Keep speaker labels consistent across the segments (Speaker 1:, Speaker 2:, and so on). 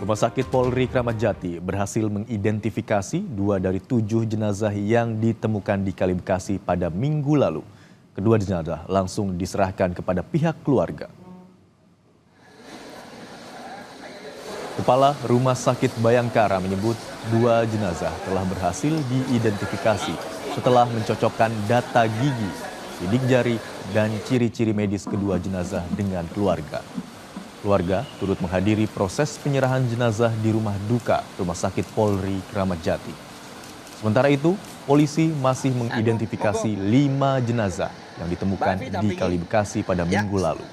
Speaker 1: Rumah Sakit Polri Kramat Jati berhasil mengidentifikasi 2 dari 7 jenazah yang ditemukan di Kali Bekasi pada Minggu lalu. Kedua jenazah langsung diserahkan kepada pihak keluarga. Kepala Rumah Sakit Bayangkara menyebut 2 jenazah telah berhasil diidentifikasi setelah mencocokkan data gigi, sidik jari, dan ciri-ciri medis kedua jenazah dengan keluarga. Keluarga turut menghadiri proses penyerahan jenazah di rumah duka Rumah Sakit Polri Kramat Jati. Sementara itu, polisi masih mengidentifikasi 5 jenazah yang ditemukan di Kali Bekasi pada Minggu lalu.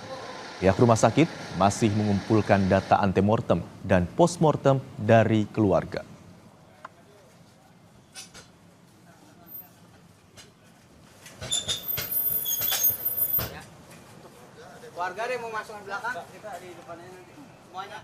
Speaker 1: Pihak rumah sakit masih mengumpulkan data antemortem dan postmortem dari keluarga.
Speaker 2: Warga deh mau masuk ke belakang, kita di depannya nanti semuanya.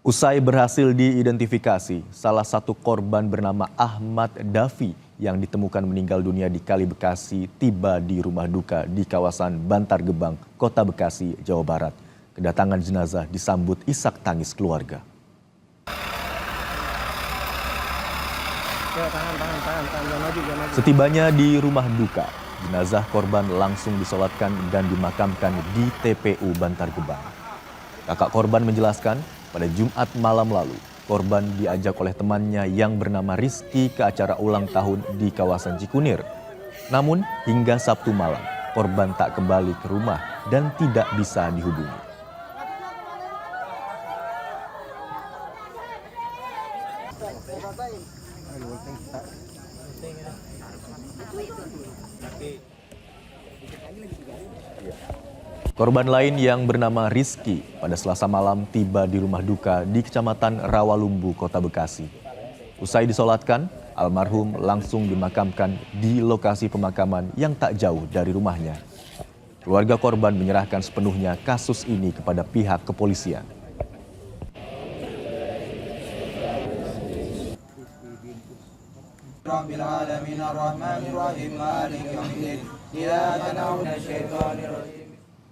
Speaker 1: Usai berhasil diidentifikasi, salah satu korban bernama Ahmad Dafi yang ditemukan meninggal dunia di Kali Bekasi tiba di rumah duka di kawasan Bantar Gebang, Kota Bekasi, Jawa Barat. Kedatangan jenazah disambut isak tangis keluarga. Setibanya di rumah duka, jenazah korban langsung disolatkan dan dimakamkan di TPU Bantar Gebang. Kakak korban menjelaskan, pada Jumat malam lalu, korban diajak oleh temannya yang bernama Rizky ke acara ulang tahun di kawasan Cikunir. Namun, hingga Sabtu malam, korban tak kembali ke rumah dan tidak bisa dihubungi. Korban lain yang bernama Rizky pada Selasa malam tiba di rumah duka di Kecamatan Rawalumbu, Kota Bekasi. Usai disolatkan, almarhum langsung dimakamkan di lokasi pemakaman yang tak jauh dari rumahnya. Keluarga korban menyerahkan sepenuhnya kasus ini kepada pihak kepolisian.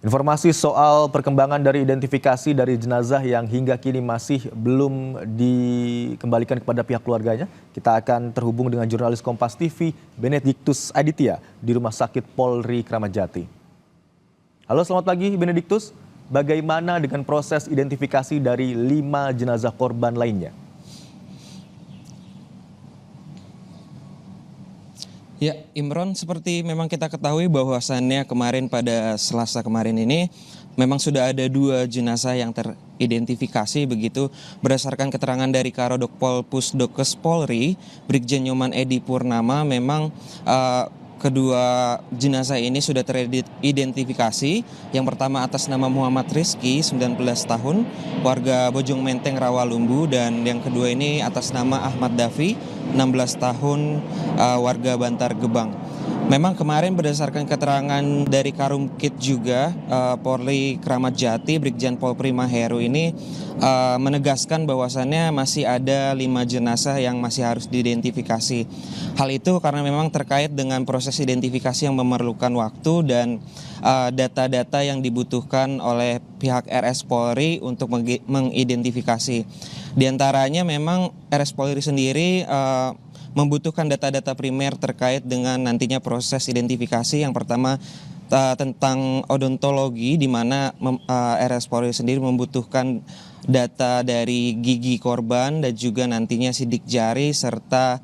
Speaker 1: Informasi soal perkembangan dari identifikasi dari jenazah yang hingga kini masih belum dikembalikan kepada pihak keluarganya. Kita akan terhubung dengan jurnalis Kompas TV Benediktus Aditya di Rumah Sakit Polri Kramat Jati. Halo, selamat pagi Benediktus. Bagaimana dengan proses identifikasi dari 5 jenazah korban lainnya?
Speaker 3: Ya, Imron, seperti memang kita ketahui bahwasannya kemarin pada Selasa kemarin ini memang sudah ada 2 jenazah yang teridentifikasi begitu berdasarkan keterangan dari Karodokpol Pusdokes Polri, Brigjen Nyoman Edi Purnama. Memang kedua jenazah ini sudah teridentifikasi. Yang pertama atas nama Muhammad Rizky, 19 tahun, warga Bojong Menteng, Rawalumbu. Dan yang kedua ini atas nama Ahmad Dafi, 16 tahun, warga Bantar Gebang. Memang kemarin berdasarkan keterangan dari Karumkit juga, Polri Kramat Jati, Brigjen Pol Prima Heru ini menegaskan bahwasannya masih ada 5 jenazah yang masih harus diidentifikasi. Hal itu karena memang terkait dengan proses identifikasi yang memerlukan waktu dan data-data yang dibutuhkan oleh pihak RS Polri untuk mengidentifikasi. Di antaranya memang RS Polri sendiri membutuhkan data-data primer terkait dengan nantinya proses identifikasi. Yang pertama tentang odontologi, di mana RS Polri sendiri membutuhkan data dari gigi korban dan juga nantinya sidik jari, serta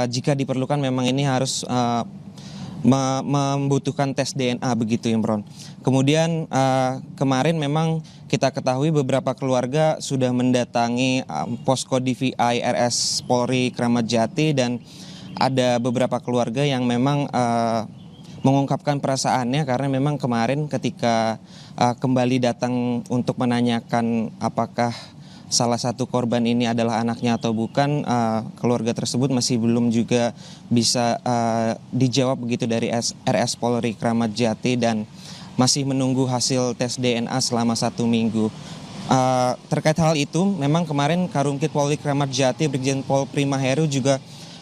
Speaker 3: jika diperlukan memang ini harus membutuhkan tes DNA begitu, Imron. Kemudian kemarin memang kita ketahui beberapa keluarga sudah mendatangi posko DVI RS Polri Kramat Jati dan ada beberapa keluarga yang memang mengungkapkan perasaannya karena memang kemarin ketika kembali datang untuk menanyakan apakah salah satu korban ini adalah anaknya atau bukan, keluarga tersebut masih belum juga bisa dijawab begitu dari RS Polri Kramat Jati dan masih menunggu hasil tes DNA selama 1 minggu. Terkait hal itu, memang kemarin Karumkit Polri Kramat Jati, Brigjen Pol Prima Heru juga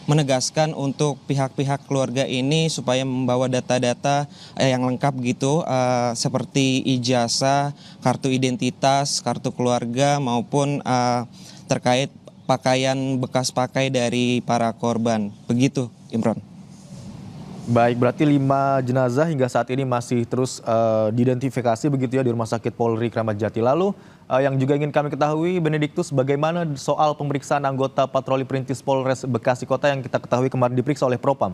Speaker 3: menegaskan untuk pihak-pihak keluarga ini supaya membawa data-data yang lengkap gitu, seperti ijazah, kartu identitas, kartu keluarga maupun terkait pakaian bekas pakai dari para korban. Begitu, Imron.
Speaker 1: Baik, berarti 5 jenazah hingga saat ini masih terus diidentifikasi begitu ya di Rumah Sakit Polri Kramat Jati. Lalu yang juga ingin kami ketahui, Benediktus, bagaimana soal pemeriksaan anggota patroli perintis Polres Bekasi Kota yang kita ketahui kemarin diperiksa oleh Propam?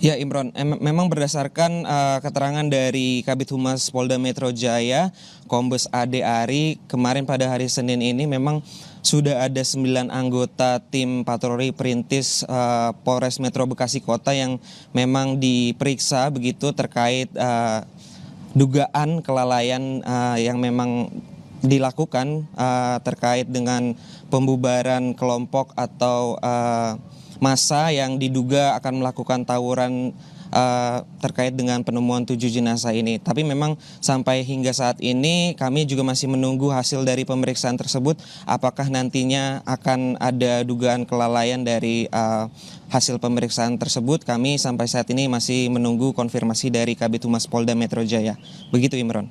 Speaker 3: Ya Imron, memang berdasarkan keterangan dari Kabid Humas Polda Metro Jaya, Kombes Ade Ari, kemarin pada hari Senin ini memang sudah ada 9 anggota tim patroli perintis Polres Metro Bekasi Kota yang memang diperiksa begitu terkait dugaan kelalaian yang memang dilakukan terkait dengan pembubaran kelompok atau massa yang diduga akan melakukan tawuran terkait dengan penemuan 7 jenazah ini. Tapi memang sampai hingga saat ini kami juga masih menunggu hasil dari pemeriksaan tersebut. Apakah nantinya akan ada dugaan kelalaian dari hasil pemeriksaan tersebut. Kami sampai saat ini masih menunggu konfirmasi dari Kabid Humas Polda Metro Jaya. Begitu Imron.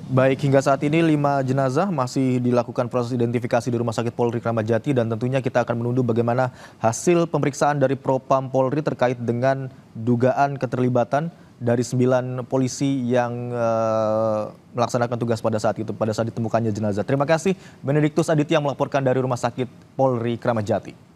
Speaker 1: Baik, hingga saat ini 5 jenazah masih dilakukan proses identifikasi di Rumah Sakit Polri Kramat Jati dan tentunya kita akan menunggu bagaimana hasil pemeriksaan dari Propam Polri terkait dengan dugaan keterlibatan dari 9 polisi yang melaksanakan tugas pada saat itu, pada saat ditemukannya jenazah. Terima kasih Benediktus Aditya melaporkan dari Rumah Sakit Polri Kramat Jati.